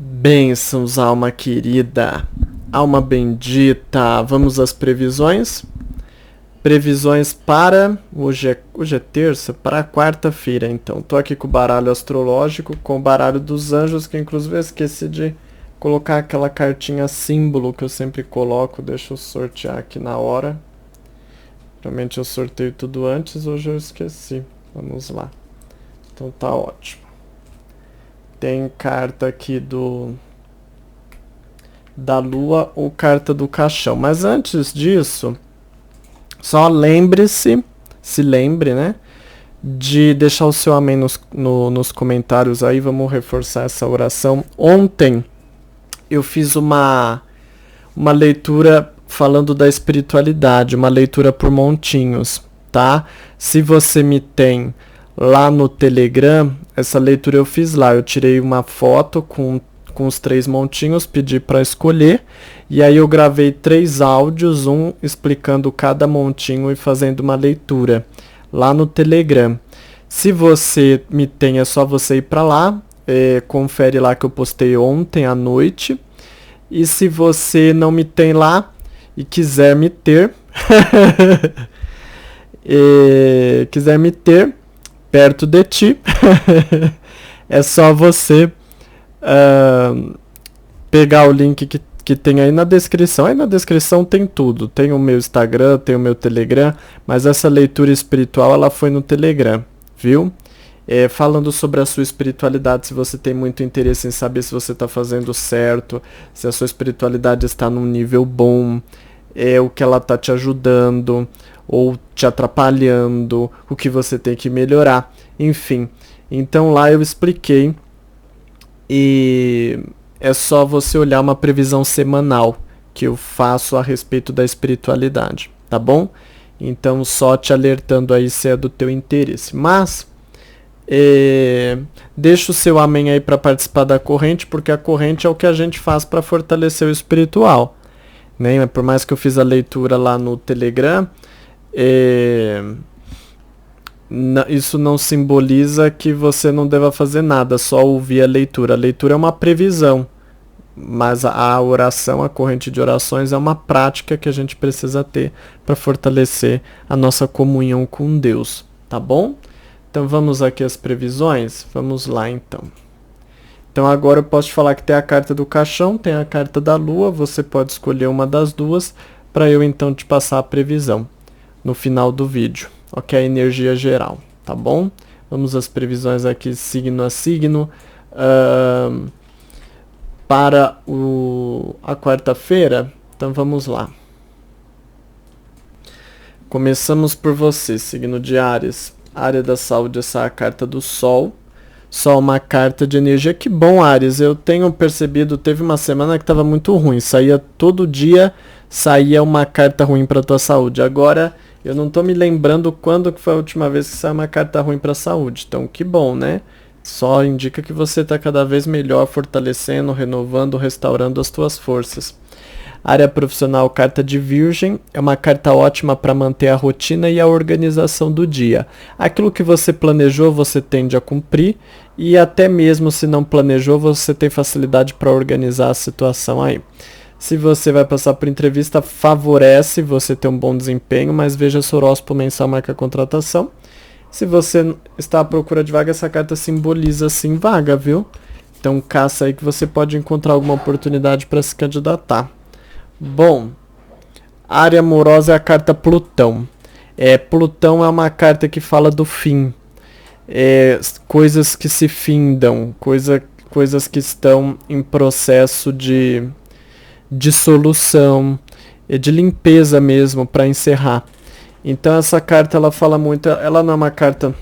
Bênçãos, alma querida, alma bendita. Vamos às previsões? Previsões para... Hoje é terça, para quarta-feira, então. Tô aqui com o baralho astrológico, com o baralho dos anjos, que inclusive eu esqueci de colocar aquela cartinha símbolo que eu sempre coloco. Deixa eu sortear aqui na hora. Realmente eu sorteio tudo antes, hoje eu esqueci. Vamos lá. Então tá ótimo. Tem carta aqui da lua ou carta do caixão. Mas antes disso, só lembre-se, se lembre, né? De deixar o seu amém nos comentários aí. Vamos reforçar essa oração. Ontem eu fiz uma leitura falando da espiritualidade, uma leitura por montinhos, tá? Se você me tem lá no Telegram, essa leitura eu fiz lá. Eu tirei uma foto com os 3 montinhos, pedi para escolher, e aí eu gravei 3 áudios, um explicando cada montinho e fazendo uma leitura lá no Telegram. Se você me tem, é só você ir para lá, confere lá que eu postei ontem à noite. E se você não me tem lá e quiser me ter, quiser me ter perto de ti, é só você pegar o link que tem aí na descrição. Aí na descrição tem tudo. Tem o meu Instagram, tem o meu Telegram, mas essa leitura espiritual ela foi no Telegram, viu? Falando sobre a sua espiritualidade, se você tem muito interesse em saber se você está fazendo certo, se a sua espiritualidade está num nível bom, o que ela está te ajudando ou te atrapalhando, o que você tem que melhorar, enfim. Então lá eu expliquei, e é só você olhar uma previsão semanal que eu faço a respeito da espiritualidade, tá bom? Então só te alertando aí se é do teu interesse. Mas deixa o seu amém aí para participar da corrente, porque a corrente é o que a gente faz para fortalecer o espiritual, né? Por mais que eu fiz a leitura lá no Telegram, isso não simboliza que você não deva fazer nada, só ouvir a leitura. A leitura é uma previsão, mas a oração, a corrente de orações é uma prática que a gente precisa ter para fortalecer a nossa comunhão com Deus, tá bom? Então vamos aqui às previsões? Vamos lá então. Então agora eu posso te falar que tem a carta do caixão, tem a carta da lua, você pode escolher uma das duas para eu então te passar a previsão no final do vídeo, ok? A energia geral, tá bom? Vamos às previsões aqui signo a signo. Para a quarta-feira, então vamos lá. Começamos por você, signo de Áries. Área da saúde, essa é a carta do Sol. Sol, uma carta de energia. Que bom, Áries. Eu tenho percebido, teve uma semana que estava muito ruim. Todo dia saía uma carta ruim para tua saúde. Agora, eu não estou me lembrando quando que foi a última vez que saiu uma carta ruim para a saúde. Então, que bom, né? Só indica que você está cada vez melhor, fortalecendo, renovando, restaurando as tuas forças. Área profissional, carta de Virgem, é uma carta ótima para manter a rotina e a organização do dia. Aquilo que você planejou, você tende a cumprir, e até mesmo se não planejou, você tem facilidade para organizar a situação aí. Se você vai passar por entrevista, favorece você ter um bom desempenho, mas veja se o horóscopo mensal marca a contratação. Se você está à procura de vaga, essa carta simboliza sim vaga, viu? Então caça aí que você pode encontrar alguma oportunidade para se candidatar. Bom, área amorosa é a carta Plutão. Plutão é uma carta que fala do fim. Coisas que se findam, coisas que estão em processo de dissolução, de limpeza mesmo, para encerrar. Então essa carta ela fala muito, ela não é uma carta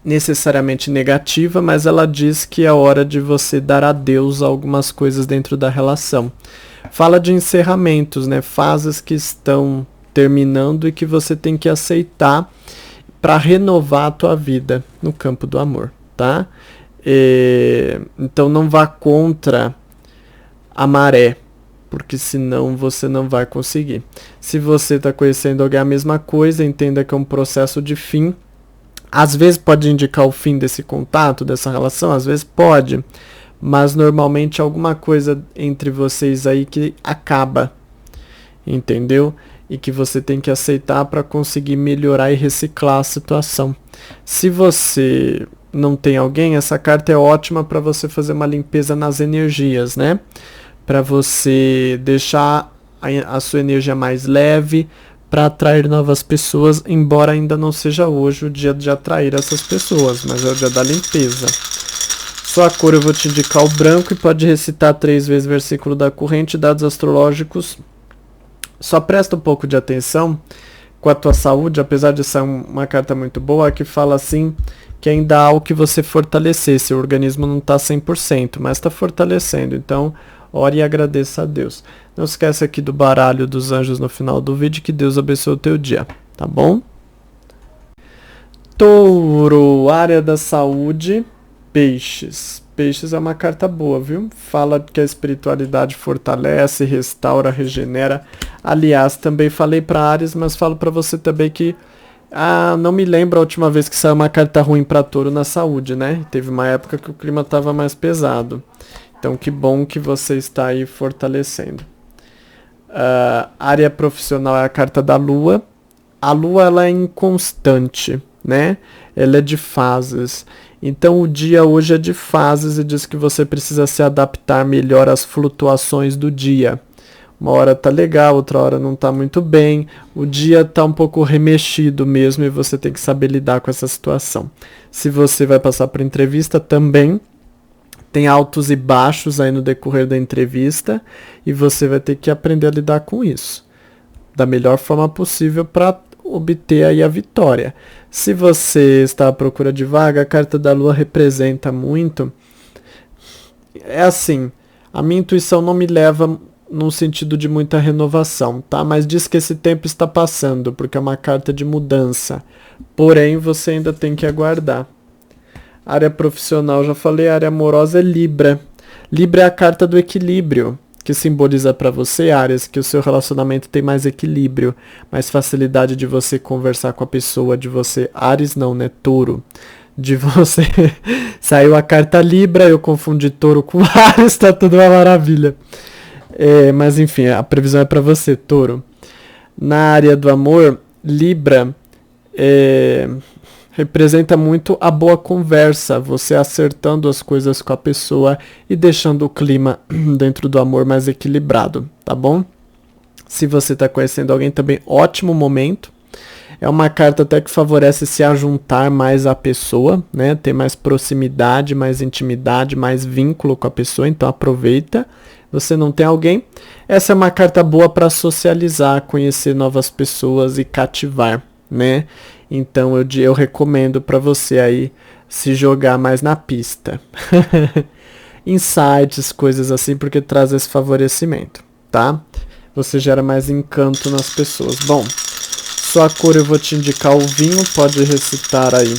necessariamente negativa, mas ela diz que é hora de você dar adeus a algumas coisas dentro da relação. Fala de encerramentos, né? Fases que estão terminando e que você tem que aceitar para renovar a tua vida no campo do amor, tá? Então não vá contra a maré, porque senão você não vai conseguir. Se você está conhecendo alguém a mesma coisa, entenda que é um processo de fim. Às vezes pode indicar o fim desse contato, dessa relação, às vezes pode, mas normalmente alguma coisa entre vocês aí que acaba, entendeu? E que você tem que aceitar para conseguir melhorar e reciclar a situação. Se você não tem alguém, essa carta é ótima para você fazer uma limpeza nas energias, né? Para você deixar a sua energia mais leve, para atrair novas pessoas, embora ainda não seja hoje o dia de atrair essas pessoas, mas é o dia da limpeza. Sua cor eu vou te indicar o branco e pode recitar 3 vezes o versículo da corrente, dados astrológicos. Só presta um pouco de atenção com a tua saúde, apesar de ser uma carta muito boa, que fala assim, que ainda há o que você fortalecer, seu organismo não está 100%, mas está fortalecendo, então ore e agradeça a Deus. Não esquece aqui do baralho dos anjos no final do vídeo, que Deus abençoe o teu dia, tá bom? Touro, área da saúde, peixes. Peixes é uma carta boa, viu? Fala que a espiritualidade fortalece, restaura, regenera. Aliás, também falei para Áries, mas falo para você também que não me lembro a última vez que saiu uma carta ruim para Touro na saúde, né? Teve uma época que o clima estava mais pesado. Então, que bom que você está aí fortalecendo. Área profissional é a carta da Lua. A Lua, ela é inconstante, né? Ela é de fases. Então, o dia hoje é de fases e diz que você precisa se adaptar melhor às flutuações do dia. Uma hora tá legal, outra hora não tá muito bem. O dia tá um pouco remexido mesmo e você tem que saber lidar com essa situação. Se você vai passar por entrevista também, tem altos e baixos aí no decorrer da entrevista e você vai ter que aprender a lidar com isso da melhor forma possível para obter aí a vitória. Se você está à procura de vaga, a carta da Lua representa muito. É assim, a minha intuição não me leva num sentido de muita renovação, tá? Mas diz que esse tempo está passando, porque é uma carta de mudança. Porém, você ainda tem que aguardar. Área profissional, já falei, área amorosa é Libra. Libra é a carta do equilíbrio, que simboliza para você, Áries, que o seu relacionamento tem mais equilíbrio, mais facilidade de você conversar com a pessoa, de você... Áries não, né? Touro. De você... Saiu a carta Libra, eu confundi Touro com Áries, tá tudo uma maravilha. Mas enfim, a previsão é para você, Touro. Na área do amor, Libra representa muito a boa conversa, você acertando as coisas com a pessoa e deixando o clima dentro do amor mais equilibrado, tá bom? Se você está conhecendo alguém também, ótimo momento. É uma carta até que favorece se ajuntar mais à pessoa, né? Ter mais proximidade, mais intimidade, mais vínculo com a pessoa, então aproveita. Você não tem alguém? Essa é uma carta boa para socializar, conhecer novas pessoas e cativar, né? Então eu recomendo para você aí se jogar mais na pista. Insights, coisas assim, porque traz esse favorecimento, tá? Você gera mais encanto nas pessoas. Bom, sua cor eu vou te indicar o vinho, pode recitar aí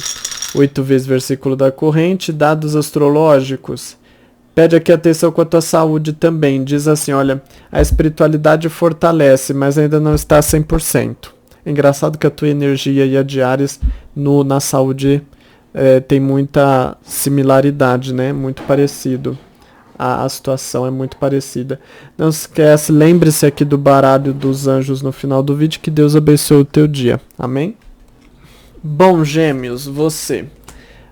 8 vezes o versículo da corrente, dados astrológicos. Pede aqui atenção com a tua saúde também. Diz assim, olha, a espiritualidade fortalece, mas ainda não está 100%. É engraçado que a tua energia e a de Áries na saúde tem muita similaridade, né? Muito parecido. A situação é muito parecida. Não esquece, lembre-se aqui do baralho dos anjos no final do vídeo. Que Deus abençoe o teu dia. Amém? Bom, Gêmeos, você.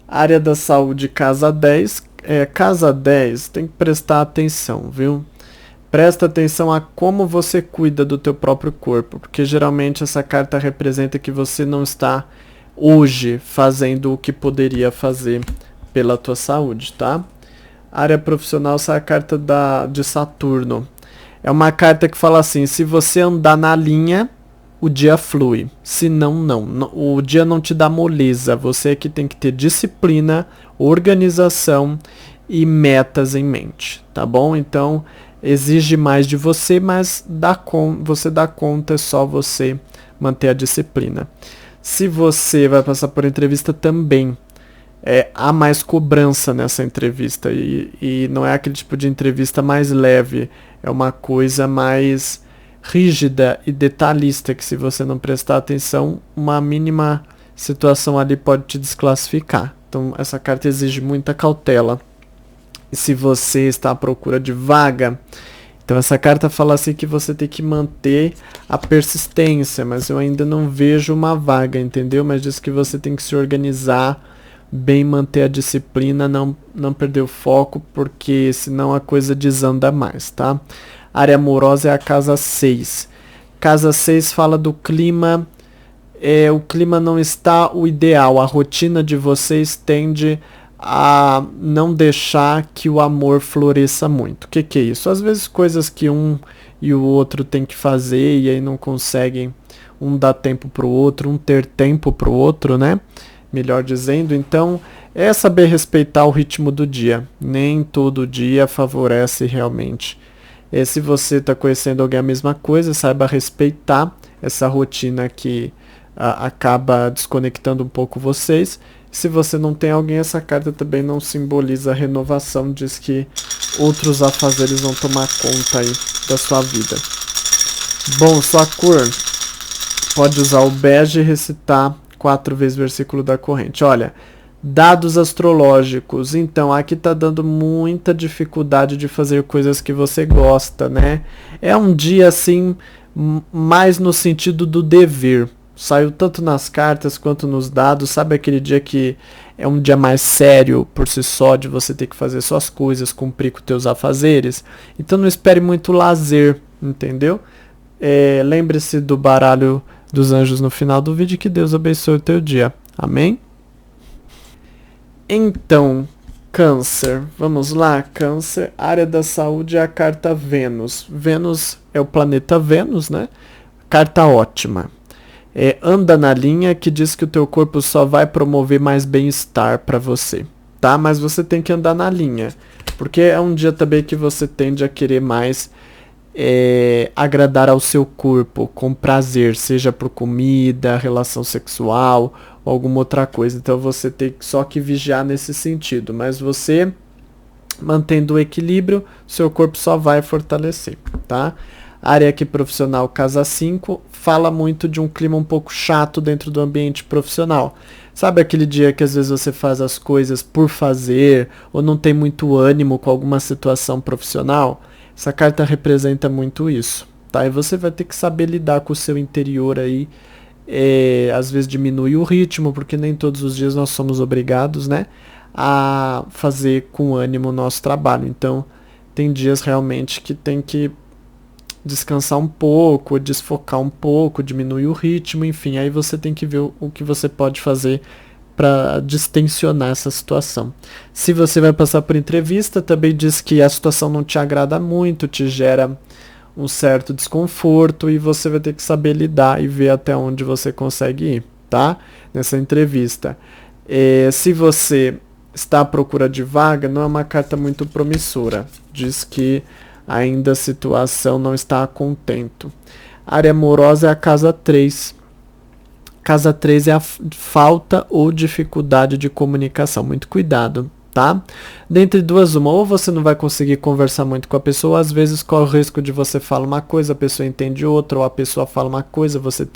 Área da saúde, casa 10. Casa 10, tem que prestar atenção, viu? Presta atenção a como você cuida do teu próprio corpo, porque geralmente essa carta representa que você não está hoje fazendo o que poderia fazer pela tua saúde, tá? Área profissional, essa é a carta de Saturno. É uma carta que fala assim, se você andar na linha, o dia flui. Se não, não. O dia não te dá moleza. Você é que tem que ter disciplina, organização e metas em mente, tá bom? Então, exige mais de você, mas você dá conta, é só você manter a disciplina. Se você vai passar por entrevista também, há mais cobrança nessa entrevista e não é aquele tipo de entrevista mais leve, é uma coisa mais rígida e detalhista que se você não prestar atenção, uma mínima situação ali pode te desclassificar. Então essa carta exige muita cautela. se você está à procura de vaga, então essa carta fala assim que você tem que manter a persistência, mas eu ainda não vejo uma vaga, entendeu? Mas diz que você tem que se organizar bem, manter a disciplina, não perder o foco, porque senão a coisa desanda mais, tá? Área amorosa é a casa 6. Casa 6 fala do clima, o clima não está o ideal, a rotina de vocês tende a não deixar que o amor floresça muito. O que é isso? Às vezes coisas que um e o outro tem que fazer e aí não conseguem um dar tempo pro outro, um ter tempo pro outro, né? Melhor dizendo, então é saber respeitar o ritmo do dia. Nem todo dia favorece realmente. Se você está conhecendo alguém a mesma coisa, saiba respeitar essa rotina que acaba desconectando um pouco vocês. Se você não tem alguém, essa carta também não simboliza renovação, diz que outros afazeres vão tomar conta aí da sua vida. Bom, sua cor, pode usar o bege e recitar 4 vezes o versículo da corrente. Olha, dados astrológicos, então aqui tá dando muita dificuldade de fazer coisas que você gosta, né? É um dia assim, mais no sentido do dever. Saiu tanto nas cartas quanto nos dados, sabe aquele dia que é um dia mais sério por si só, de você ter que fazer suas coisas, cumprir com teus afazeres? Então não espere muito lazer, entendeu? Lembre-se do baralho dos anjos no final do vídeo, que Deus abençoe o teu dia. Amém? Então, Câncer, vamos lá, Câncer, área da saúde é a carta Vênus. Vênus é o planeta Vênus, né? Carta ótima. Anda na linha, que diz que o teu corpo só vai promover mais bem-estar para você, tá? Mas você tem que andar na linha, porque é um dia também que você tende a querer mais agradar ao seu corpo com prazer, seja por comida, relação sexual ou alguma outra coisa. Então você tem só que vigiar nesse sentido, mas você mantendo o equilíbrio, seu corpo só vai fortalecer, tá? Área aqui profissional, casa 5, fala muito de um clima um pouco chato dentro do ambiente profissional. Sabe aquele dia que às vezes você faz as coisas por fazer ou não tem muito ânimo com alguma situação profissional? Essa carta representa muito isso, tá? E você vai ter que saber lidar com o seu interior aí. Às vezes diminui o ritmo, porque nem todos os dias nós somos obrigados, né, a fazer com ânimo o nosso trabalho. Então, tem dias realmente que tem que descansar um pouco, desfocar um pouco, diminuir o ritmo, enfim. Aí você tem que ver o que você pode fazer para distensionar essa situação. Se você vai passar por entrevista, também diz que a situação não te agrada muito, te gera um certo desconforto e você vai ter que saber lidar e ver até onde você consegue ir, tá? Nessa entrevista. Se você está à procura de vaga, não é uma carta muito promissora. Diz que ainda a situação não está a contento. A área amorosa é a casa 3. Casa 3 é a falta ou dificuldade de comunicação. Muito cuidado, tá? Dentre duas, ou você não vai conseguir conversar muito com a pessoa, às vezes corre o risco de você falar uma coisa, a pessoa entende outra, ou a pessoa fala uma coisa, você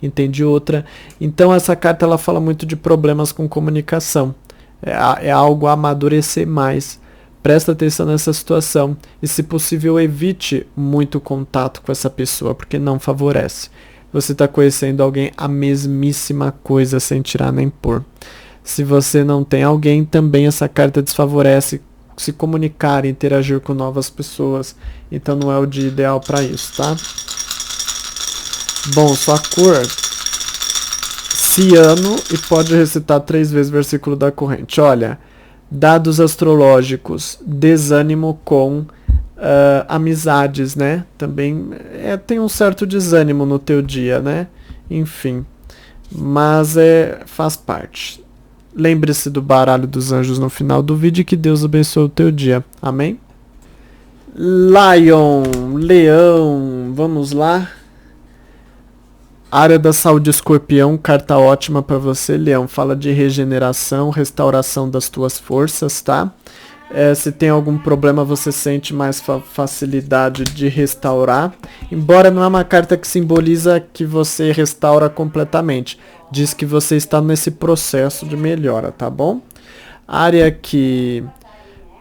entende outra. Então essa carta ela fala muito de problemas com comunicação. É algo a amadurecer mais. Presta atenção nessa situação e, se possível, evite muito contato com essa pessoa, porque não favorece. Você está conhecendo alguém, a mesmíssima coisa, sem tirar nem pôr. Se você não tem alguém, também essa carta desfavorece se comunicar e interagir com novas pessoas. Então não é o dia ideal para isso, tá? Bom, sua cor, ciano, e pode recitar 3 vezes o versículo da corrente. Olha, dados astrológicos, desânimo com amizades, né? Também tem um certo desânimo no teu dia, né? Enfim, mas faz parte. Lembre-se do baralho dos anjos no final do vídeo e que Deus abençoe o teu dia. Amém? Leão, vamos lá. Área da saúde, Escorpião, carta ótima para você, Leão. Fala de regeneração, restauração das tuas forças, tá? Se tem algum problema, você sente mais facilidade de restaurar. Embora não é uma carta que simboliza que você restaura completamente. Diz que você está nesse processo de melhora, tá bom? Área que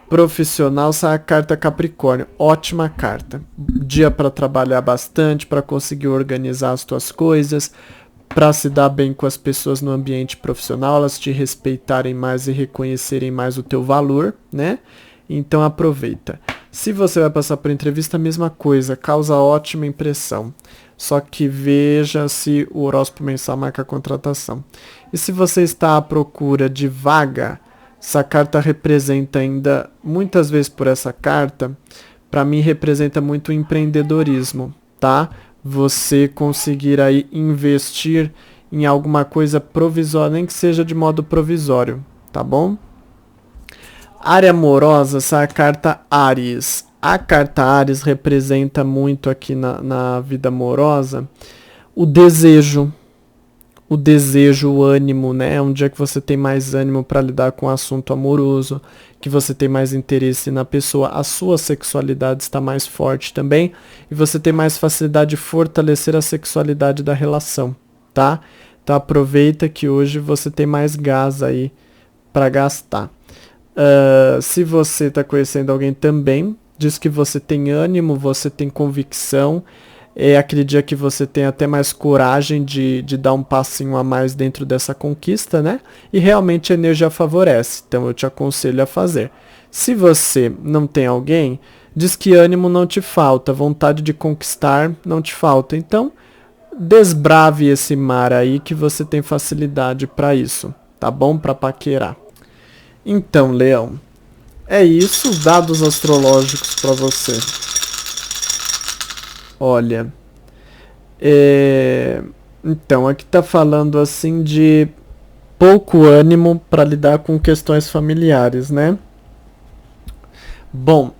Profissional, sai a carta Capricórnio. Ótima carta. Dia para trabalhar bastante, para conseguir organizar as tuas coisas, para se dar bem com as pessoas no ambiente profissional, elas te respeitarem mais e reconhecerem mais o teu valor, né? Então aproveita. Se você vai passar por entrevista, a mesma coisa, causa ótima impressão. Só que veja se o horóscopo mensal marca a contratação. E se você está à procura de vaga, essa carta representa ainda, muitas vezes por essa carta, para mim representa muito o empreendedorismo, tá? Você conseguir aí investir em alguma coisa provisória, nem que seja de modo provisório, tá bom? Área amorosa, essa é a carta Áries. A carta Áries representa muito aqui na vida amorosa o desejo, o ânimo, né? É um dia que você tem mais ânimo para lidar com o assunto amoroso, que você tem mais interesse na pessoa, a sua sexualidade está mais forte também, e você tem mais facilidade de fortalecer a sexualidade da relação, tá? Então aproveita que hoje você tem mais gás aí para gastar. Se você está conhecendo alguém também, diz que você tem ânimo, você tem convicção, é aquele dia que você tem até mais coragem de dar um passinho a mais dentro dessa conquista, né? E realmente a energia favorece, então eu te aconselho a fazer. Se você não tem alguém, diz que ânimo não te falta, vontade de conquistar não te falta. Então, desbrave esse mar aí que você tem facilidade para isso, tá bom? Para paquerar. Então, Leão, é isso, dados astrológicos para você. Olha, então, aqui tá falando assim de pouco ânimo para lidar com questões familiares, né? Bom,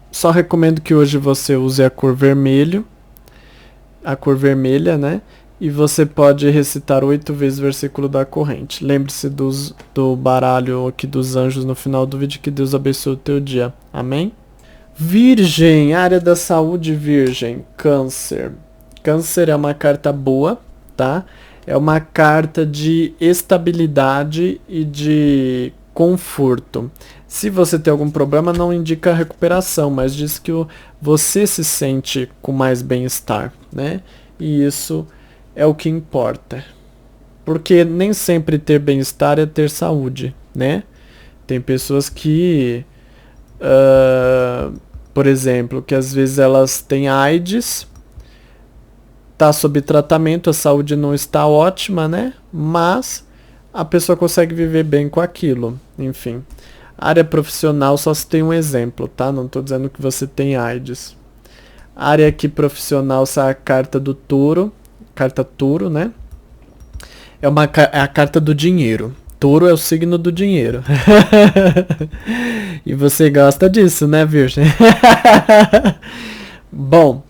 só recomendo que hoje você use a cor vermelha, né? E você pode recitar 8 vezes o versículo da corrente. Lembre-se do baralho aqui dos anjos no final do vídeo. Que Deus abençoe o teu dia. Amém? Virgem, área da saúde, Virgem, Câncer. Câncer é uma carta boa, tá? É uma carta de estabilidade e de conforto. Se você tem algum problema, não indica recuperação, mas diz que você se sente com mais bem-estar, né? E isso é o que importa. Porque nem sempre ter bem-estar é ter saúde, né? Tem pessoas que, por exemplo, que às vezes elas têm AIDS, tá sob tratamento, a saúde não está ótima, né? Mas a pessoa consegue viver bem com aquilo, enfim. Área profissional só se tem um exemplo, tá? Não tô dizendo que você tem AIDS. Área aqui profissional, essa é a carta do touro, carta touro, né? É a carta do dinheiro. Touro é o signo do dinheiro. E você gosta disso, né, Virgem? Bom,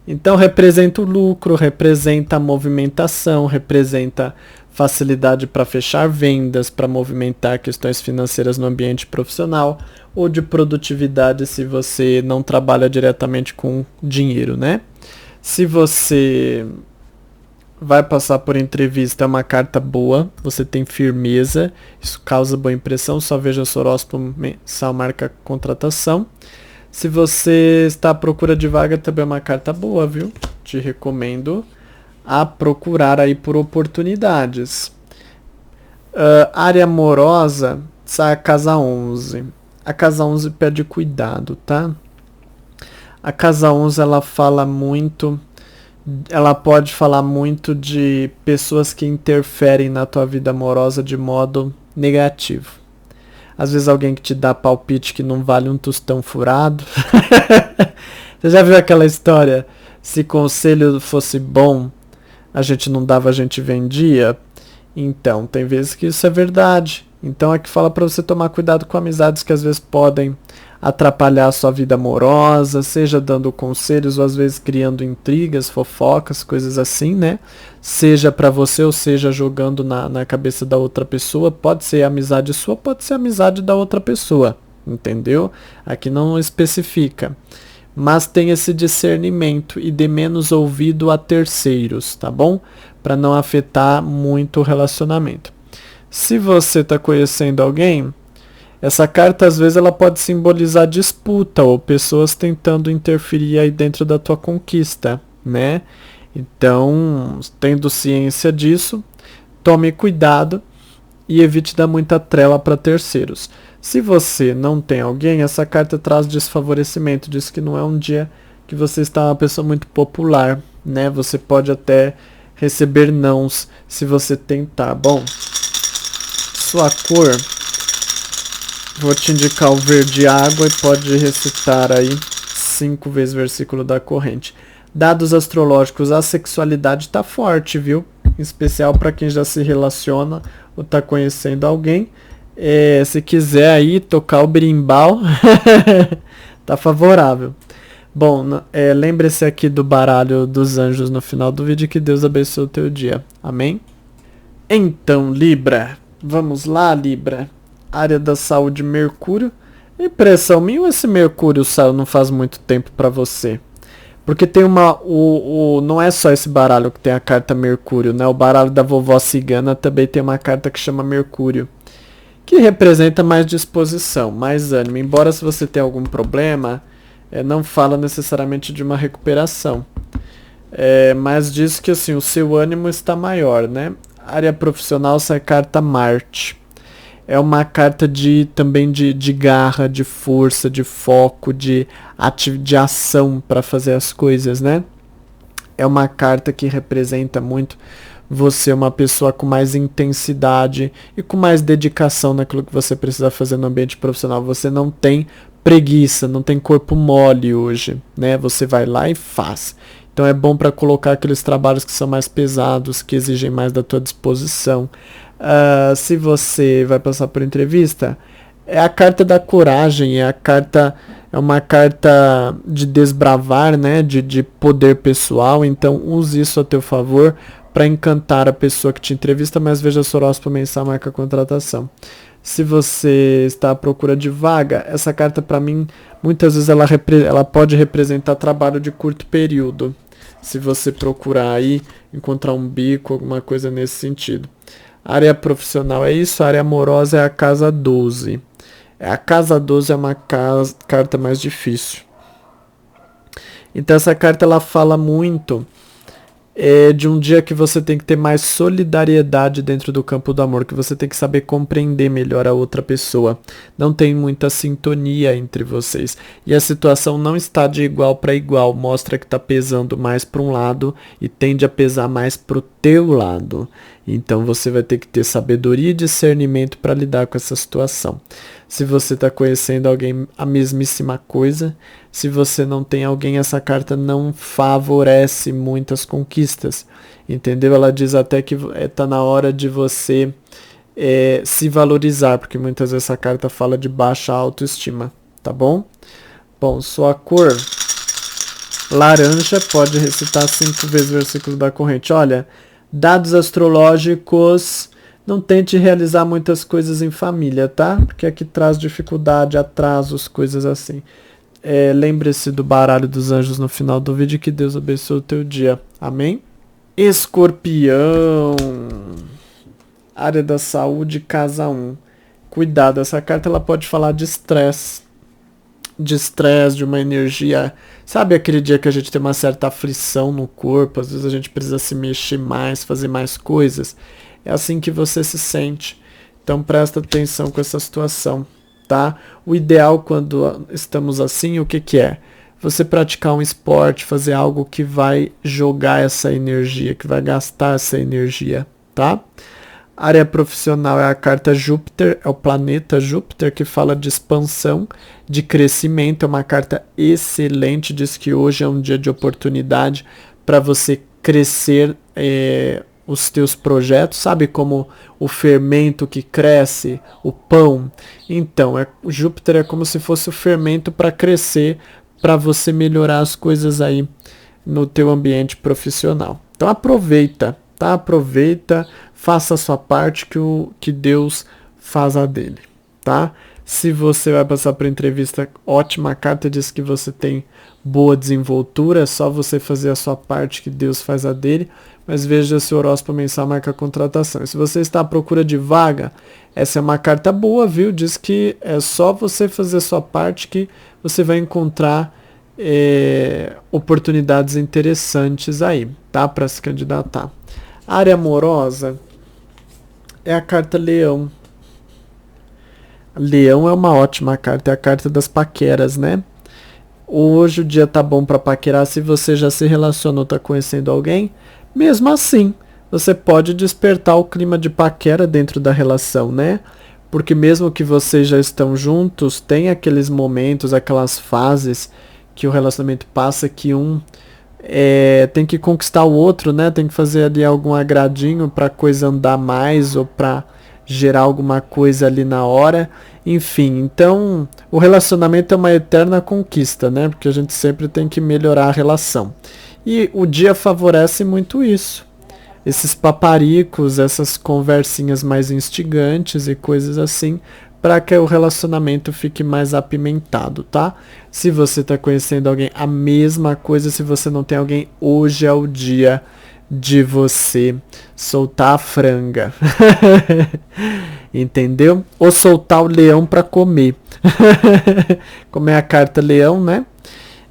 então representa o lucro, representa a movimentação, representa facilidade para fechar vendas, para movimentar questões financeiras no ambiente profissional ou de produtividade se você não trabalha diretamente com dinheiro, né? Se você vai passar por entrevista, é uma carta boa, você tem firmeza, isso causa boa impressão, só veja o horóscopo mensal marca contratação. Se você está à procura de vaga, também é uma carta boa, viu? Te recomendo a procurar aí por oportunidades. Área amorosa, sai a casa 11. A casa 11 pede cuidado, tá? A casa 11, ela pode falar muito de pessoas que interferem na tua vida amorosa de modo negativo. Às vezes alguém que te dá palpite que não vale um tostão furado. Você já viu aquela história? Se conselho fosse bom, a gente não dava, a gente vendia. Então, tem vezes que isso é verdade. Então aqui fala para você tomar cuidado com amizades que às vezes podem atrapalhar a sua vida amorosa, seja dando conselhos ou às vezes criando intrigas, fofocas, coisas assim, né? Seja para você ou seja jogando na cabeça da outra pessoa. Pode ser amizade sua, pode ser amizade da outra pessoa, entendeu? Aqui não especifica. Mas tem esse discernimento e dê menos ouvido a terceiros, tá bom? Para não afetar muito o relacionamento. Se você está conhecendo alguém, Essa carta, às vezes, ela pode simbolizar disputa ou pessoas tentando interferir aí dentro da tua conquista, né? Então, tendo ciência disso, tome cuidado e evite dar muita trela para terceiros. Se você não tem alguém, essa carta traz desfavorecimento, diz que não é um dia que você está uma pessoa muito popular, né? Você pode até receber nãos se você tentar. Bom, sua cor, vou te indicar o verde água e pode recitar aí 5 vezes o versículo da corrente. Dados astrológicos, a sexualidade tá forte, viu? Em especial para quem já se relaciona ou tá conhecendo alguém. Se quiser aí tocar o berimbau, tá favorável. Bom, lembre-se aqui do baralho dos anjos no final do vídeo, que Deus abençoe o teu dia. Amém? Então, Libra. Vamos lá, Libra. Área da saúde, Mercúrio. Impressão minha, esse Mercúrio saiu não faz muito tempo para você. Porque tem não é só esse baralho que tem a carta Mercúrio, né? O baralho da vovó cigana também tem uma carta que chama Mercúrio, que representa mais disposição, mais ânimo. Embora se você tenha algum problema, não fala necessariamente de uma recuperação. Mas diz que assim, o seu ânimo está maior, né? Área profissional, sai carta Marte. É uma carta também de garra, de força, de foco, de ação para fazer as coisas, né? É uma carta que representa muito você, uma pessoa com mais intensidade e com mais dedicação naquilo que você precisa fazer no ambiente profissional. Você não tem preguiça, não tem corpo mole hoje, né? Você vai lá e faz. Então é bom para colocar aqueles trabalhos que são mais pesados, que exigem mais da tua disposição. Se você vai passar por entrevista, é a carta da coragem, é uma carta de desbravar, né, de poder pessoal. Então use isso a teu favor para encantar a pessoa que te entrevista, mas veja seu horóscopo mensal, marca a contratação. Se você está à procura de vaga, essa carta para mim, muitas vezes ela pode representar trabalho de curto período. Se você procurar aí, encontrar um bico, alguma coisa nesse sentido. Área profissional é isso, a área amorosa é a casa 12. A casa 12 é uma carta mais difícil. Então essa carta ela fala muito de um dia que você tem que ter mais solidariedade dentro do campo do amor, que você tem que saber compreender melhor a outra pessoa. Não tem muita sintonia entre vocês. E a situação não está de igual para igual, mostra que está pesando mais para um lado e tende a pesar mais para o teu lado. Então você vai ter que ter sabedoria e discernimento para lidar com essa situação. Se você está conhecendo alguém, a mesmíssima coisa. Se você não tem alguém, essa carta não favorece muitas conquistas. Entendeu? Ela diz até que está na hora de você se valorizar, porque muitas vezes essa carta fala de baixa autoestima. Tá bom? Bom, sua cor laranja, pode recitar 5 vezes o versículo da corrente. Olha, dados astrológicos, não tente realizar muitas coisas em família, tá? Porque aqui traz dificuldade, atrasos, coisas assim. Lembre-se do baralho dos anjos no final do vídeo, que Deus abençoe o teu dia. Amém? Escorpião. Área da saúde, casa 1. Cuidado, essa carta ela pode falar de estresse. De uma energia. Sabe aquele dia que a gente tem uma certa aflição no corpo, às vezes a gente precisa se mexer mais, fazer mais coisas? É assim que você se sente. Então presta atenção com essa situação, tá? O ideal quando estamos assim, o que é? Você praticar um esporte, fazer algo que vai jogar essa energia, que vai gastar essa energia, tá? Área profissional é a carta Júpiter, é o planeta Júpiter, que fala de expansão, de crescimento. É uma carta excelente, diz que hoje é um dia de oportunidade para você crescer os teus projetos, sabe como o fermento que cresce, o pão? Então, o Júpiter é como se fosse o fermento para crescer, para você melhorar as coisas aí no teu ambiente profissional. Então aproveita, tá? Aproveita, faça a sua parte que Deus faz a dele, tá? Se você vai passar por entrevista, ótima, a carta diz que você tem boa desenvoltura, é só você fazer a sua parte que Deus faz a dele, mas veja se o horóscopo mensal marca a contratação. E se você está à procura de vaga, essa é uma carta boa, viu? Diz que é só você fazer a sua parte que você vai encontrar oportunidades interessantes aí, tá? Para se candidatar. A área amorosa é a carta Leão. Leão é uma ótima carta, é a carta das paqueras, né? Hoje o dia tá bom para paquerar se você já se relacionou, tá conhecendo alguém. Mesmo assim, você pode despertar o clima de paquera dentro da relação, né? Porque mesmo que vocês já estão juntos, tem aqueles momentos, aquelas fases que o relacionamento passa que um tem que conquistar o outro, né? Tem que fazer ali algum agradinho pra coisa andar mais ou pra gerar alguma coisa ali na hora. Enfim, então o relacionamento é uma eterna conquista, né? Porque a gente sempre tem que melhorar a relação. E o dia favorece muito isso. Esses paparicos, essas conversinhas mais instigantes e coisas assim, para que o relacionamento fique mais apimentado, tá? Se você está conhecendo alguém, a mesma coisa. Se você não tem alguém, hoje é o dia de você soltar a franga. Entendeu? Ou soltar o leão para comer. Como é a carta leão, né?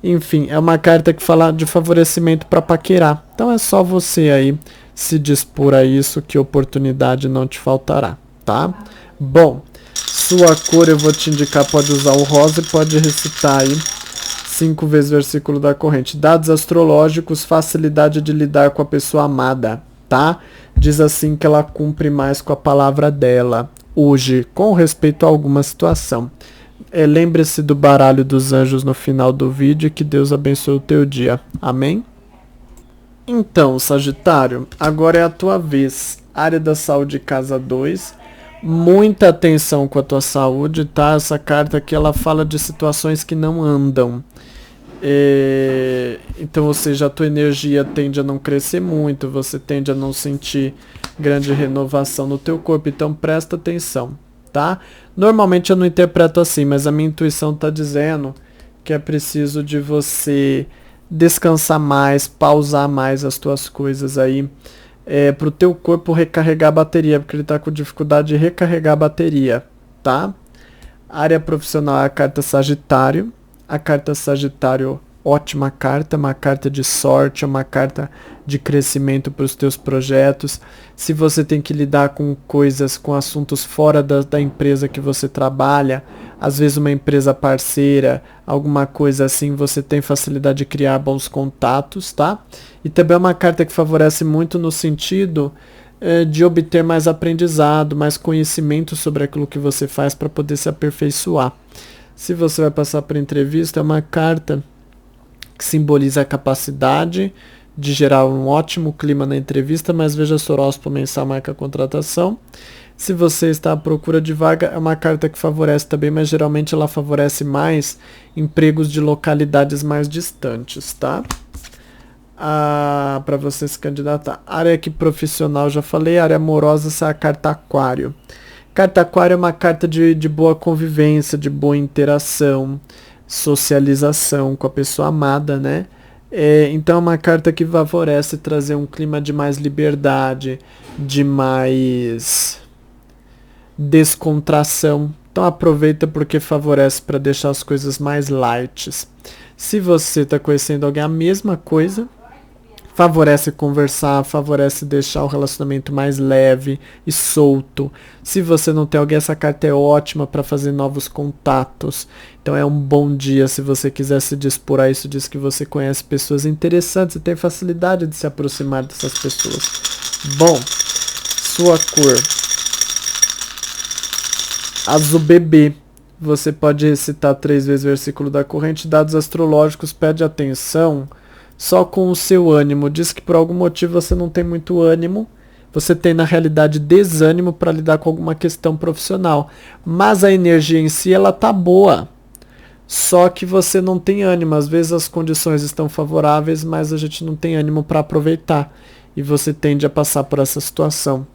Enfim, é uma carta que fala de favorecimento para paquerar. Então é só você aí se dispor a isso que oportunidade não te faltará, tá? Bom, sua cor eu vou te indicar, pode usar o rosa e pode recitar aí 5 vezes o versículo da corrente. Dados astrológicos, facilidade de lidar com a pessoa amada, tá? Diz assim que ela cumpre mais com a palavra dela hoje, com respeito a alguma situação. Lembre-se do baralho dos anjos no final do vídeo e que Deus abençoe o teu dia. Amém? Então, Sagitário, agora é a tua vez. Área da saúde, casa 2. Muita atenção com a tua saúde, tá? Essa carta aqui, ela fala de situações que não andam. Então, ou seja, a tua energia tende a não crescer muito, você tende a não sentir grande renovação no teu corpo, então presta atenção, tá? Normalmente eu não interpreto assim, mas a minha intuição tá dizendo que é preciso de você descansar mais, pausar mais as tuas coisas aí, pro teu corpo recarregar a bateria, porque ele tá com dificuldade de recarregar a bateria, tá? Área profissional é a carta Sagitário. A carta Sagitário, ótima carta, uma carta de sorte, uma carta de crescimento para os teus projetos. Se você tem que lidar com coisas, com assuntos fora da empresa que você trabalha, às vezes uma empresa parceira, alguma coisa assim, você tem facilidade de criar bons contatos, tá? E também é uma carta que favorece muito no sentido de obter mais aprendizado, mais conhecimento sobre aquilo que você faz para poder se aperfeiçoar. Se você vai passar por entrevista, é uma carta que simboliza a capacidade de gerar um ótimo clima na entrevista, mas veja se o horóscopo mensal marca a contratação. Se você está à procura de vaga, é uma carta que favorece também, mas geralmente ela favorece mais empregos de localidades mais distantes, tá? Para você se candidatar. Área aqui profissional, já falei. Área amorosa, essa é a carta Aquário. Carta Aquário é uma carta de boa convivência, de boa interação, socialização com a pessoa amada, né? Então é uma carta que favorece trazer um clima de mais liberdade, de mais descontração. Então aproveita porque favorece para deixar as coisas mais light. Se você está conhecendo alguém, a mesma coisa. Favorece conversar, favorece deixar o relacionamento mais leve e solto. Se você não tem alguém, essa carta é ótima para fazer novos contatos. Então é um bom dia se você quiser se dispor a isso. Diz que você conhece pessoas interessantes e tem facilidade de se aproximar dessas pessoas. Bom, sua cor. Azul bebê. Você pode recitar 3 vezes o versículo da corrente. Dados astrológicos, pede atenção só com o seu ânimo. Diz que por algum motivo você não tem muito ânimo. Você tem, na realidade, desânimo para lidar com alguma questão profissional. Mas a energia em si, ela tá boa. Só que você não tem ânimo. Às vezes as condições estão favoráveis, mas a gente não tem ânimo para aproveitar. E você tende a passar por essa situação.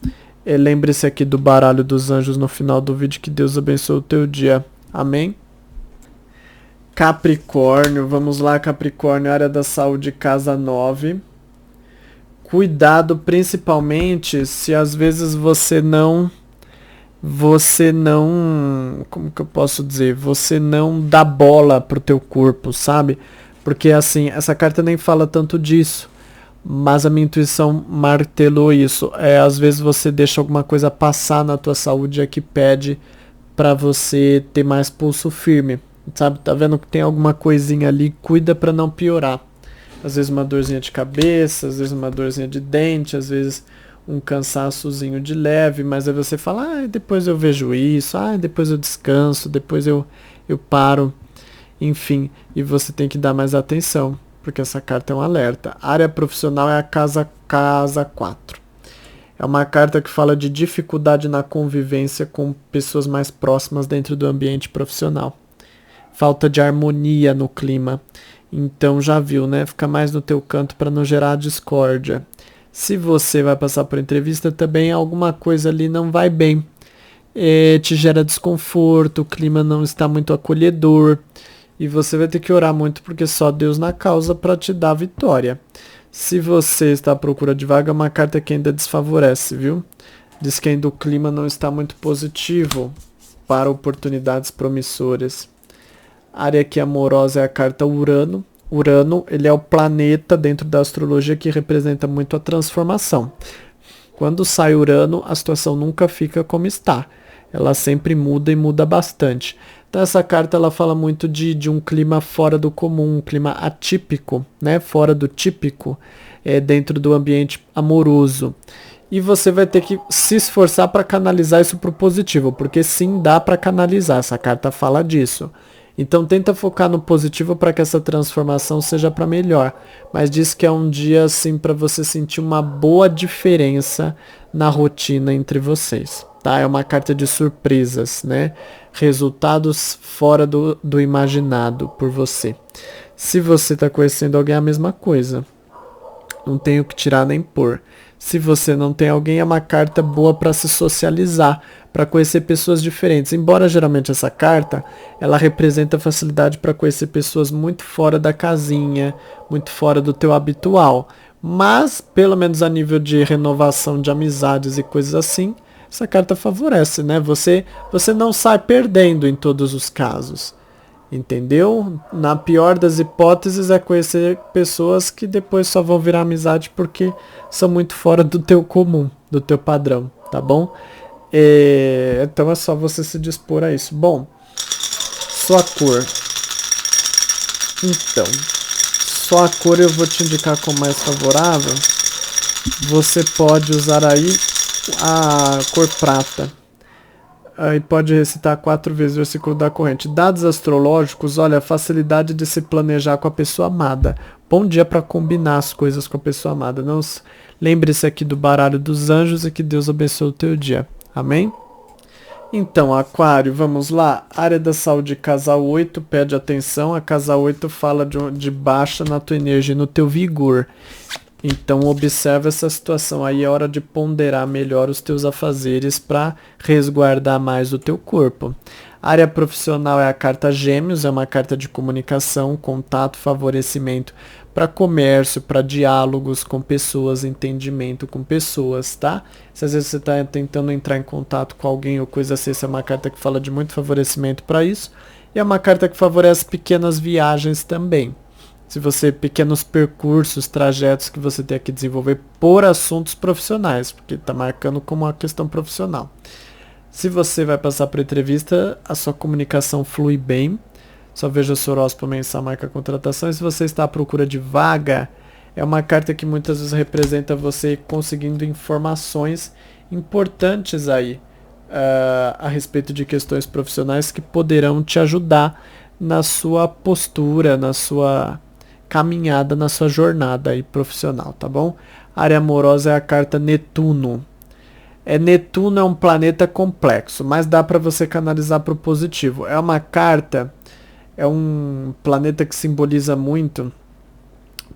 Lembre-se aqui do baralho dos anjos no final do vídeo. Que Deus abençoe o teu dia. Amém? Capricórnio, vamos lá, Capricórnio, área da saúde, casa 9. Cuidado principalmente se às vezes como que eu posso dizer? Você não dá bola pro teu corpo, sabe? Porque assim, essa carta nem fala tanto disso, mas a minha intuição martelou isso. Às vezes você deixa alguma coisa passar na tua saúde que pede pra você ter mais pulso firme, sabe? Tá vendo que tem alguma coisinha ali, cuida pra não piorar. Às vezes uma dorzinha de cabeça, às vezes uma dorzinha de dente, às vezes um cansaçozinho de leve, mas aí você fala, depois eu vejo isso, depois eu descanso, depois eu paro, enfim, e você tem que dar mais atenção, porque essa carta é um alerta. A área profissional é a casa 4. É uma carta que fala de dificuldade na convivência com pessoas mais próximas dentro do ambiente profissional. Falta de harmonia no clima. Então já viu, né? Fica mais no teu canto para não gerar discórdia. Se você vai passar por entrevista também, alguma coisa ali não vai bem. Te gera desconforto, o clima não está muito acolhedor. E você vai ter que orar muito porque só Deus na causa para te dar vitória. Se você está à procura de vaga, é uma carta que ainda desfavorece, viu? Diz que ainda o clima não está muito positivo para oportunidades promissoras. A área aqui amorosa é a carta Urano. Urano, ele é o planeta dentro da astrologia que representa muito a transformação. Quando sai Urano, a situação nunca fica como está. Ela sempre muda e muda bastante. Então essa carta ela fala muito de um clima fora do comum, um clima atípico, né? Fora do típico, dentro do ambiente amoroso. E você vai ter que se esforçar para canalizar isso para o positivo, porque sim, dá para canalizar, essa carta fala disso. Então tenta focar no positivo para que essa transformação seja para melhor. Mas diz que é um dia assim para você sentir uma boa diferença na rotina entre vocês. Tá? É uma carta de surpresas, né? Resultados fora do imaginado por você. Se você está conhecendo alguém, é a mesma coisa. Não tenho que tirar nem pôr. Se você não tem alguém, é uma carta boa para se socializar, para conhecer pessoas diferentes. Embora geralmente essa carta, ela representa facilidade para conhecer pessoas muito fora da casinha, muito fora do teu habitual. Mas, pelo menos a nível de renovação de amizades e coisas assim, essa carta favorece, né? Você não sai perdendo em todos os casos. Entendeu? Na pior das hipóteses é conhecer pessoas que depois só vão virar amizade porque são muito fora do teu comum, do teu padrão, tá bom? Então é só você se dispor a isso. Bom, sua cor. Então, só a cor eu vou te indicar como mais favorável. Você pode usar aí a cor prata. Aí pode recitar 4 vezes o versículo da corrente. Dados astrológicos, olha, a facilidade de se planejar com a pessoa amada. Bom dia para combinar as coisas com a pessoa amada. Não lembre-se aqui do baralho dos anjos e que Deus abençoe o teu dia. Amém? Então, Aquário, vamos lá. Área da saúde, casa 8, pede atenção. A casa 8 fala de baixa na tua energia, no teu vigor. Então observa essa situação, aí é hora de ponderar melhor os teus afazeres para resguardar mais o teu corpo. A área profissional é a carta Gêmeos, é uma carta de comunicação, contato, favorecimento para comércio, para diálogos com pessoas, entendimento com pessoas, tá? Se às vezes você está tentando entrar em contato com alguém ou coisa assim, essa é uma carta que fala de muito favorecimento para isso. E é uma carta que favorece pequenas viagens também. Se você, pequenos percursos, trajetos que você tem que desenvolver por assuntos profissionais, porque está marcando como uma questão profissional. Se você vai passar por entrevista, a sua comunicação flui bem. Só veja o seu horóscopo mensal, marca contratação. E se você está à procura de vaga, é uma carta que muitas vezes representa você conseguindo informações importantes aí a respeito de questões profissionais que poderão te ajudar na sua postura, na sua caminhada, na sua jornada aí profissional, tá bom? A área amorosa é a carta Netuno. Netuno é um planeta complexo, mas dá para você canalizar para o positivo. É uma carta, é um planeta que simboliza muito,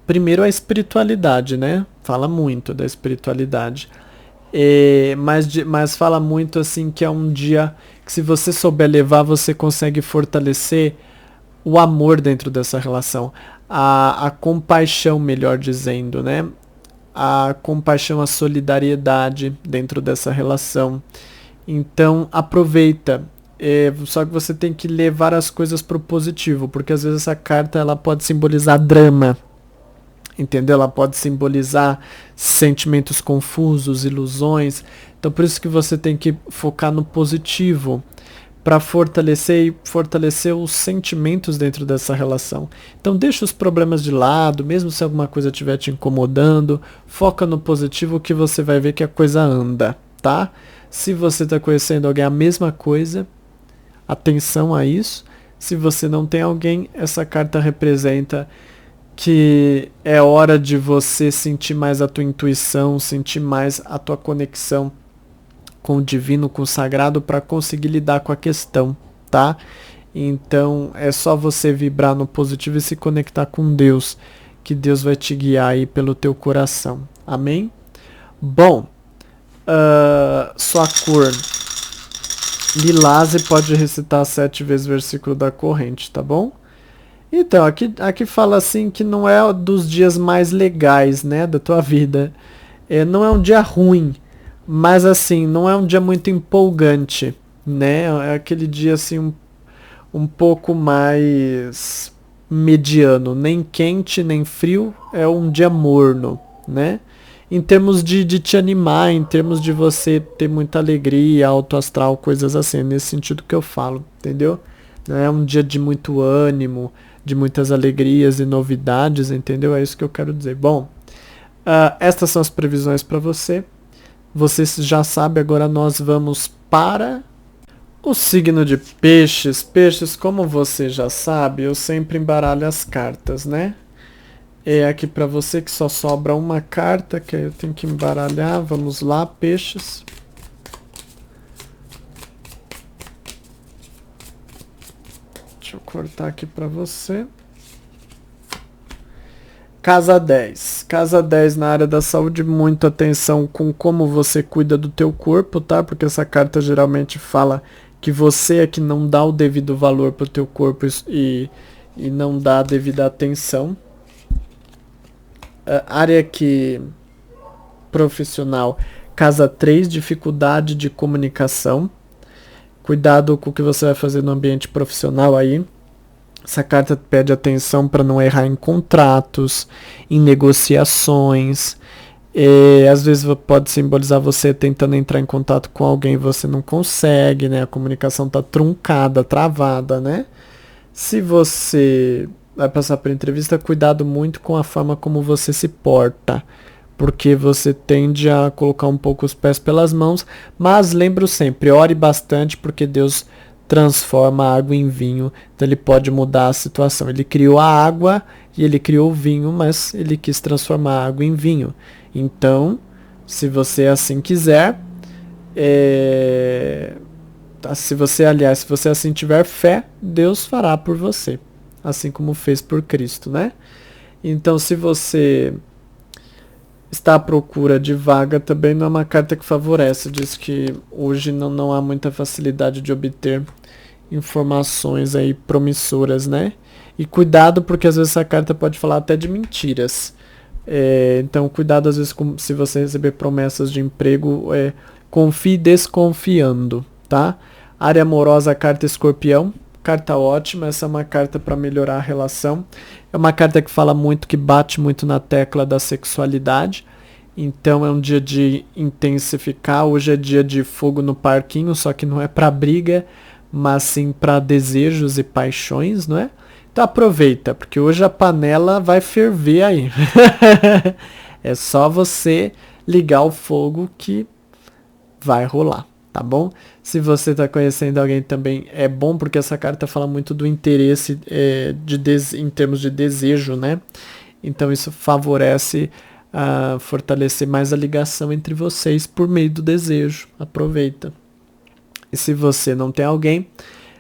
primeiro a espiritualidade, né? Fala muito da espiritualidade. Mas fala muito assim que é um dia que, se você souber levar, você consegue fortalecer o amor dentro dessa relação, a compaixão, melhor dizendo, né? A compaixão, a solidariedade dentro dessa relação. Então aproveita. Só que você tem que levar as coisas pro positivo, porque às vezes essa carta ela pode simbolizar drama, entendeu? Ela pode simbolizar sentimentos confusos, ilusões. Então por isso que você tem que focar no positivo, para fortalecer os sentimentos dentro dessa relação. Então deixa os problemas de lado, mesmo se alguma coisa estiver te incomodando, foca no positivo que você vai ver que a coisa anda, tá? Se você está conhecendo alguém, a mesma coisa, atenção a isso. Se você não tem alguém, essa carta representa que é hora de você sentir mais a tua intuição, sentir mais a tua conexão com o divino, com o sagrado, para conseguir lidar com a questão, tá? Então é só você vibrar no positivo e se conectar com Deus, que Deus vai te guiar aí pelo teu coração. Amém? Bom, sua cor lilás, e pode recitar 7 vezes o versículo da corrente, tá bom? Então, aqui fala assim que não é dos dias mais legais, né, da tua vida. Não é um dia ruim, mas assim, não é um dia muito empolgante, né? É aquele dia assim um pouco mais mediano, nem quente nem frio, é um dia morno, né? Em termos de te animar, em termos de você ter muita alegria, alto astral, coisas assim, é nesse sentido que eu falo, entendeu? Não é um dia de muito ânimo, de muitas alegrias e novidades, entendeu? É isso que eu quero dizer. Bom, estas são as previsões para você. Você já sabe, agora nós vamos para o signo de peixes. Peixes, como você já sabe, eu sempre embaralho as cartas, né? É aqui para você que só sobra uma carta, que eu tenho que embaralhar. Vamos lá, peixes. Deixa eu cortar aqui para você. Casa 10. Casa 10 na área da saúde, muita atenção com como você cuida do teu corpo, tá? Porque essa carta geralmente fala que você é que não dá o devido valor pro teu corpo e não dá a devida atenção. Área que profissional, casa 3, dificuldade de comunicação. Cuidado com o que você vai fazer no ambiente profissional aí. Essa carta pede atenção para não errar em contratos, em negociações. Às vezes pode simbolizar você tentando entrar em contato com alguém e você não consegue, né? A comunicação está truncada, travada, né? Se você vai passar por entrevista, cuidado muito com a forma como você se porta, porque você tende a colocar um pouco os pés pelas mãos, mas lembro sempre, ore bastante, porque Deus transforma a água em vinho, então ele pode mudar a situação. Ele criou a água e ele criou o vinho, mas ele quis transformar a água em vinho. Então, se você assim quiser, se você assim tiver fé, Deus fará por você, assim como fez por Cristo, né? Então, se você está à procura de vaga, também não é uma carta que favorece. Diz que hoje não há muita facilidade de obter informações aí promissoras, né? E cuidado, porque às vezes essa carta pode falar até de mentiras. Então cuidado às vezes se você receber promessas de emprego, confie desconfiando, tá? Área amorosa, carta escorpião. Carta ótima, essa é uma carta para melhorar a relação. É uma carta que fala muito, que bate muito na tecla da sexualidade. Então é um dia de intensificar. Hoje é dia de fogo no parquinho, só que não é para briga, mas sim para desejos e paixões, não é? Então aproveita, porque hoje a panela vai ferver aí. É só você ligar o fogo que vai rolar. Tá bom? Se você está conhecendo alguém também, é bom, porque essa carta fala muito do interesse em termos de desejo, né? Então isso favorece fortalecer mais a ligação entre vocês por meio do desejo. Aproveita. E se você não tem alguém,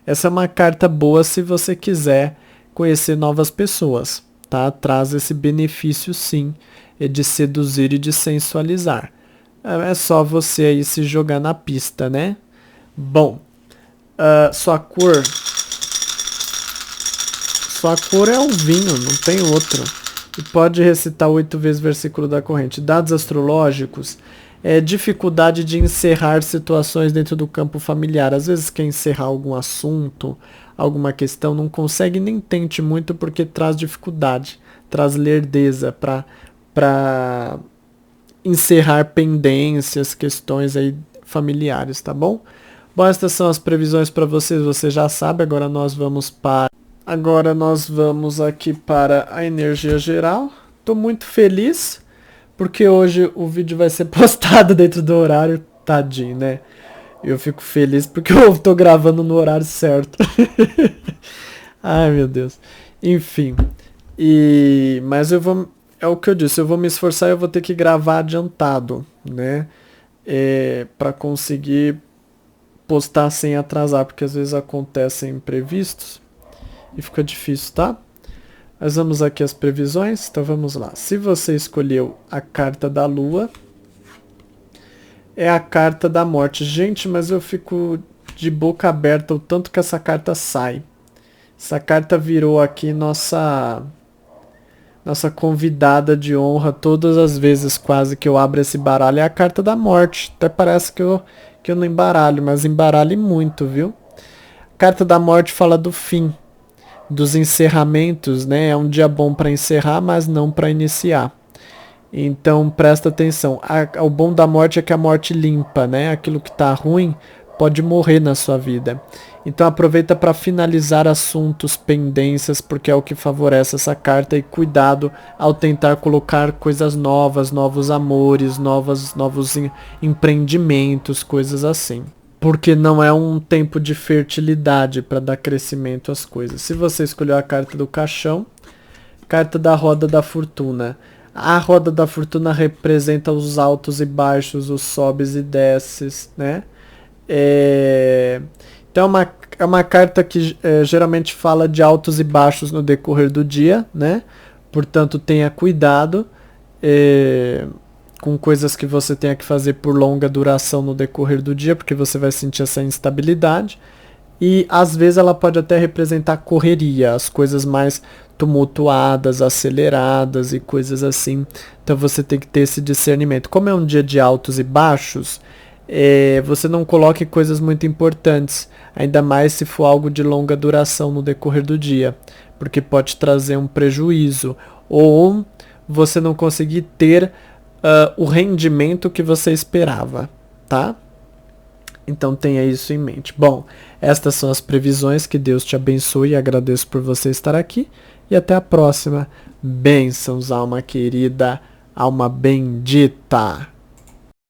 essa é uma carta boa se você quiser conhecer novas pessoas, tá? Traz esse benefício sim, de seduzir e de sensualizar. É só você aí se jogar na pista, né? Bom, sua cor. Sua cor é o vinho, não tem outro. E pode recitar 8 vezes o versículo da corrente. Dados astrológicos é dificuldade de encerrar situações dentro do campo familiar. Às vezes quer encerrar algum assunto, alguma questão, não consegue, nem tente muito porque traz dificuldade, traz lerdeza para encerrar pendências, questões aí familiares, tá bom? Bom, estas são as previsões para vocês, você já sabe. Agora nós vamos aqui para a energia geral. Tô muito feliz porque hoje o vídeo vai ser postado dentro do horário, tadinho, né? Eu fico feliz porque eu tô gravando no horário certo. Ai, meu Deus. Enfim. Mas eu vou, é o que eu disse, eu vou me esforçar e eu vou ter que gravar adiantado, né? Para conseguir postar sem atrasar, porque às vezes acontecem imprevistos e fica difícil, tá? Mas vamos aqui as previsões, então vamos lá. Se você escolheu a carta da lua, é a carta da morte. Gente, mas eu fico de boca aberta o tanto que essa carta sai. Essa carta virou aqui nossa convidada de honra todas as vezes quase que eu abro esse baralho. É a carta da morte. Até parece que eu não embaralho, mas embaralho muito, viu? A carta da morte fala do fim, dos encerramentos, né? É um dia bom para encerrar, mas não para iniciar. Então presta atenção. O bom da morte é que a morte limpa, né? Aquilo que está ruim pode morrer na sua vida. Então aproveita para finalizar assuntos, pendências, porque é o que favorece essa carta. E cuidado ao tentar colocar coisas novas, novos amores, novos empreendimentos, coisas assim. Porque não é um tempo de fertilidade para dar crescimento às coisas. Se você escolheu a carta do caixão, carta da roda da fortuna. A roda da fortuna representa os altos e baixos, os sobes e desces, né? Então é uma carta que geralmente fala de altos e baixos no decorrer do dia, né? Portanto, tenha cuidado com coisas que você tenha que fazer por longa duração no decorrer do dia, porque você vai sentir essa instabilidade. E às vezes ela pode até representar correria, as coisas mais tumultuadas, aceleradas e coisas assim. Então você tem que ter esse discernimento. Como é um dia de altos e baixos, você não coloque coisas muito importantes, ainda mais se for algo de longa duração no decorrer do dia, porque pode trazer um prejuízo, ou você não conseguir ter o rendimento que você esperava, tá? Então tenha isso em mente. Bom, estas são as previsões, que Deus te abençoe e agradeço por você estar aqui. E até a próxima. Bênçãos, alma querida, alma bendita.